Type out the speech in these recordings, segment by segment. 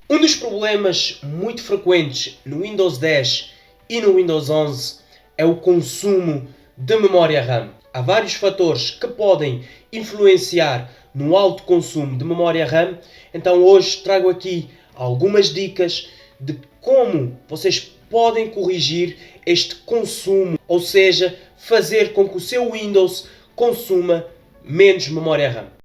Um dos problemas muito frequentes no Windows 10 e no Windows 11 é o consumo de memória RAM. Há vários fatores que podem influenciar no alto consumo de memória RAM, então hoje trago aqui algumas dicas de como vocês podem corrigir este consumo, ou seja, fazer com que o seu Windows consuma menos memória RAM.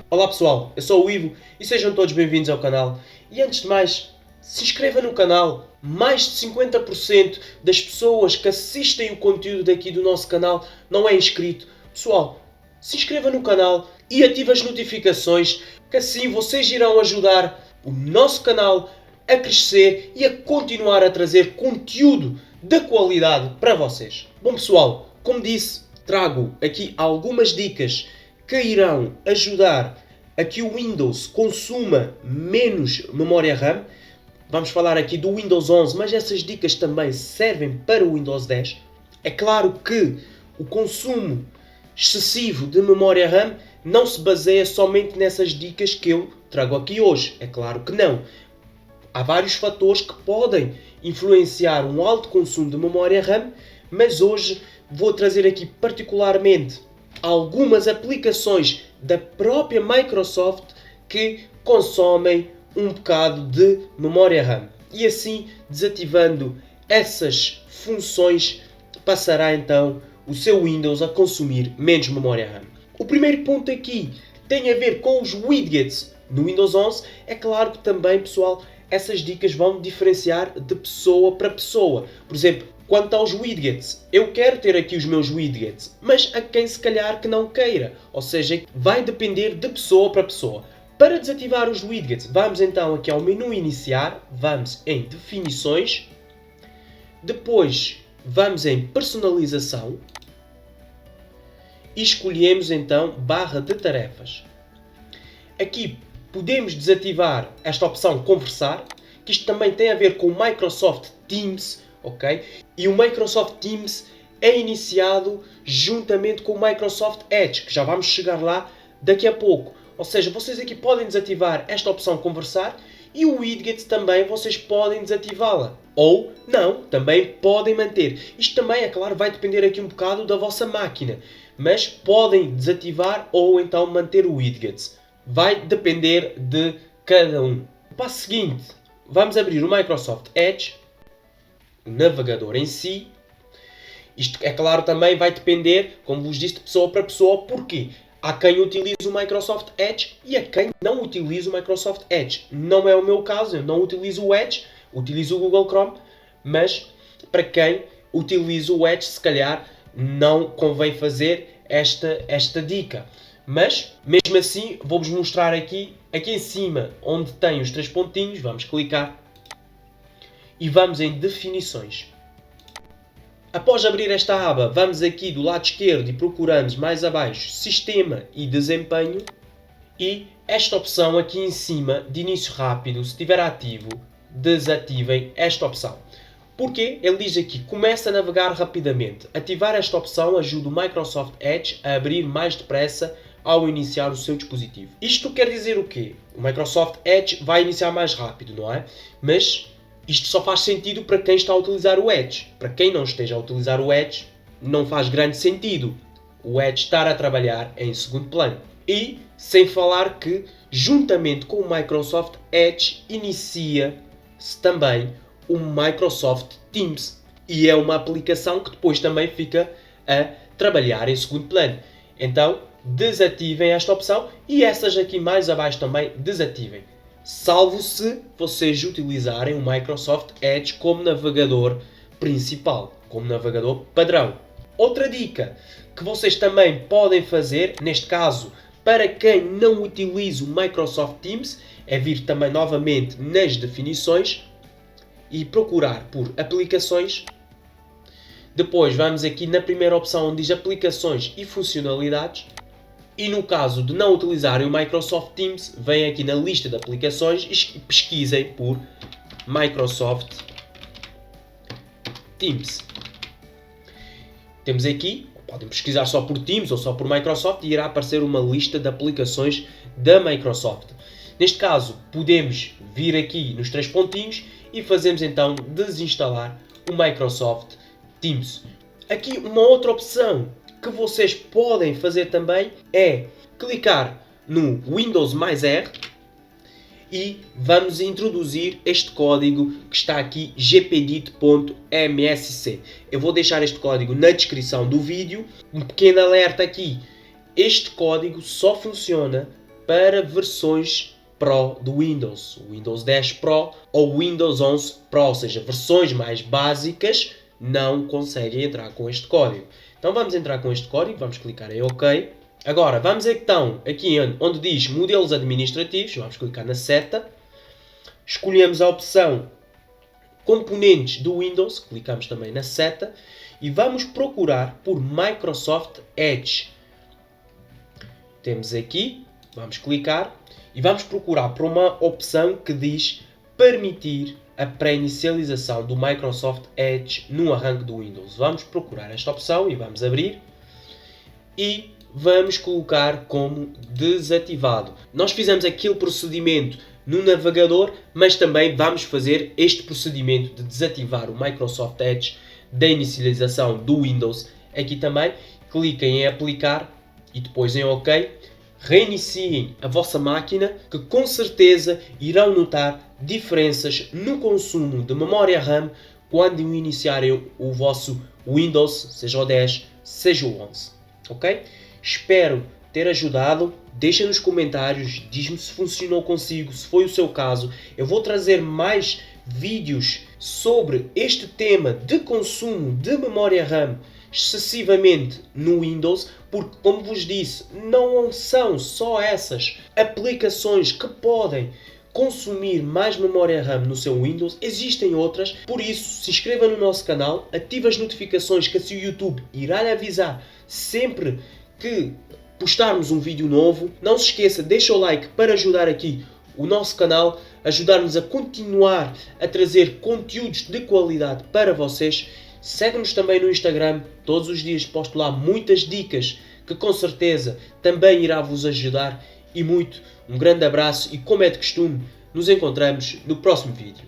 Olá pessoal, eu sou o Ivo e sejam todos bem-vindos ao canal. E antes de mais, se inscreva no canal. Mais de 50% das pessoas que assistem o conteúdo daqui do nosso canal não é inscrito. Pessoal, se inscreva no canal e ative as notificações, que assim vocês irão ajudar o nosso canal a crescer e a continuar a trazer conteúdo de qualidade para vocês. Bom pessoal, como disse, trago aqui algumas dicas que irão ajudar a que o Windows consuma menos memória RAM. Vamos falar aqui do Windows 11, mas essas dicas também servem para o Windows 10. É claro que o consumo excessivo de memória RAM não se baseia somente nessas dicas que eu trago aqui hoje. É claro que não. Há vários fatores que podem influenciar um alto consumo de memória RAM, mas hoje vou trazer aqui particularmente algumas aplicações da própria Microsoft que consomem um bocado de memória RAM. E assim, desativando essas funções, passará então o seu Windows a consumir menos memória RAM. O primeiro ponto aqui tem a ver com os widgets no Windows 11. É claro que também, pessoal, essas dicas vão diferenciar de pessoa para pessoa. Por exemplo, quanto aos widgets, eu quero ter aqui os meus widgets, mas há quem se calhar que não queira. Ou seja, vai depender de pessoa para pessoa. Para desativar os widgets, vamos então aqui ao menu iniciar, vamos em definições, depois vamos em personalização e escolhemos então barra de tarefas. Aqui podemos desativar esta opção conversar, que isto também tem a ver com o Microsoft Teams, ok? E o Microsoft Teams é iniciado juntamente com o Microsoft Edge, que já vamos chegar lá daqui a pouco. Ou seja, vocês aqui podem desativar esta opção conversar e o widget também vocês podem desativá-la. Ou não, também podem manter. Isto também, é claro, vai depender aqui um bocado da vossa máquina. Mas podem desativar ou então manter o widget. Vai depender de cada um. O passo seguinte, vamos abrir o Microsoft Edge, o navegador em si. Isto, é claro, também vai depender, como vos disse, de pessoa para pessoa. Porquê? Há quem utilize o Microsoft Edge e há quem não utilize o Microsoft Edge. Não é o meu caso, eu não utilizo o Edge, utilizo o Google Chrome, mas para quem utiliza o Edge, se calhar não convém fazer esta dica. Mas, mesmo assim, vou-vos mostrar aqui em cima, onde tem os três pontinhos, vamos clicar e vamos em definições. Após abrir esta aba, vamos aqui do lado esquerdo e procuramos mais abaixo Sistema e Desempenho e esta opção aqui em cima de início rápido, se estiver ativo, desativem esta opção. Porquê? Ele diz aqui, começa a navegar rapidamente. Ativar esta opção ajuda o Microsoft Edge a abrir mais depressa ao iniciar o seu dispositivo. Isto quer dizer o quê? O Microsoft Edge vai iniciar mais rápido, não é? Mas isto só faz sentido para quem está a utilizar o Edge. Para quem não esteja a utilizar o Edge, não faz grande sentido o Edge estar a trabalhar em segundo plano. E sem falar que, juntamente com o Microsoft Edge, inicia-se também o Microsoft Teams. E é uma aplicação que depois também fica a trabalhar em segundo plano. Então, desativem esta opção e essas aqui mais abaixo também desativem. Salvo se vocês utilizarem o Microsoft Edge como navegador principal, como navegador padrão. Outra dica que vocês também podem fazer, neste caso, para quem não utiliza o Microsoft Teams, é vir também novamente nas definições e procurar por aplicações. Depois vamos aqui na primeira opção onde diz aplicações e funcionalidades. E no caso de não utilizarem o Microsoft Teams, vêm aqui na lista de aplicações e pesquisem por Microsoft Teams. Temos aqui podem pesquisar só por Teams ou só por Microsoft e irá aparecer uma lista de aplicações da Microsoft. Neste caso, podemos vir aqui nos 3 pontinhos e fazemos então desinstalar o Microsoft Teams. Aqui uma outra opção que vocês podem fazer também é clicar no Windows mais R e vamos introduzir este código que está aqui, gpdit.msc. Eu vou deixar este código na descrição do vídeo. Um pequeno alerta aqui, este código só funciona para versões Pro do Windows, o Windows 10 Pro ou Windows 11 Pro, ou seja, versões mais básicas não conseguem entrar com este código. Então vamos entrar com este código, vamos clicar em OK. Agora vamos então aqui onde diz modelos administrativos, vamos clicar na seta, escolhemos a opção componentes do Windows, clicamos também na seta e vamos procurar por Microsoft Edge. Temos aqui, vamos clicar e vamos procurar por uma opção que diz permitir a pré-inicialização do Microsoft Edge no arranque do Windows. Vamos procurar esta opção e vamos abrir e vamos colocar como desativado. Nós fizemos aquele procedimento no navegador, mas também vamos fazer este procedimento de desativar o Microsoft Edge da inicialização do Windows aqui também. Cliquem em aplicar e depois em OK. Reiniciem a vossa máquina, que com certeza irão notar diferenças no consumo de memória RAM quando iniciarem o vosso Windows, seja o 10, seja o 11. Ok? Espero ter ajudado. Deixem nos comentários, diz-me se funcionou consigo, se foi o seu caso. Eu vou trazer mais vídeos sobre este tema de consumo de memória RAM excessivamente no Windows, porque, como vos disse, não são só essas aplicações que podem consumir mais memória RAM no seu Windows, existem outras. Por isso, se inscreva no nosso canal, ative as notificações, que assim o YouTube irá lhe avisar sempre que postarmos um vídeo novo. Não se esqueça, deixa o like para ajudar aqui o nosso canal, ajudar-nos a continuar a trazer conteúdos de qualidade para vocês. Segue-nos também no Instagram, todos os dias posto lá muitas dicas que com certeza também irá vos ajudar e muito. Um grande abraço e, como é de costume, nos encontramos no próximo vídeo.